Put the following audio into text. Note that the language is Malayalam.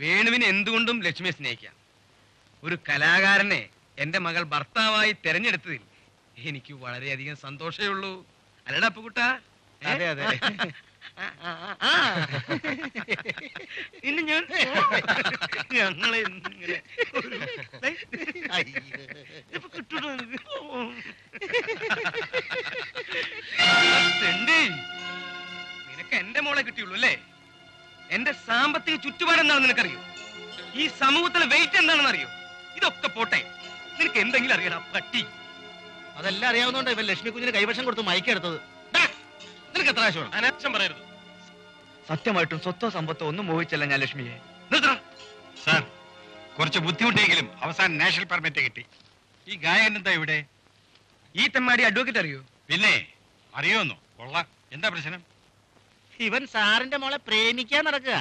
വേണുവിന് എന്തുകൊണ്ടും ലക്ഷ്മിയെ സ്നേഹിക്കാം. ഒരു കലാകാരനെ എന്റെ മകൾ ഭർത്താവായി തെരഞ്ഞെടുത്തതിൽ എനിക്ക് വളരെയധികം സന്തോഷമേ ഉള്ളൂ. അല്ലടാ അപ്പുകുട്ട? അതെ അതെ. ഇനി ഞാൻ ഞങ്ങളെ നിനക്ക് എന്റെ മോളെ കിട്ടിയുള്ളൂ അല്ലേ? എന്റെ സാമ്പത്തിക ചുറ്റുപാട് എന്താണെന്ന് നിനക്കറിയോ? ഈ സമൂഹത്തിലെ വെയിറ്റ് എന്താണെന്ന് അറിയോ? ഇതൊക്കെ പോട്ടെ, നിനക്ക് എന്തെങ്കിലും അറിയണം പട്ടി? അതെല്ലാം അറിയാവുന്നോണ്ട് ഇവൻ ലക്ഷ്മി കുഞ്ഞിന് കൈവശം കൊടുത്ത് മയക്കെടുത്തത്. നിനക്ക് എത്ര ആവശ്യമാണ്? അനാവശ്യം പറയരുത്. സത്യമായിട്ടും സ്വത്തോ സമ്പത്തോ ഒന്നും മോഹിച്ചല്ല ഞാൻ ലക്ഷ്മിയെ. സാർ, കുറച്ച് ബുദ്ധിമുട്ടെങ്കിലും അവസാനം നാഷണൽ പെർമിറ്റ് കിട്ടി. ഈ ഗായകൻ എന്താ ഇവിടെ? ഈ തെമ്മാടി അഡ്വക്കേറ്റ് അറിയോ? പിന്നെ അറിയോന്നോ? കൊള്ളാം. എന്താ പ്രശ്നം? ഇവൻ സാറിന്റെ മോളെ പ്രേമിക്കാൻ നടക്കുക.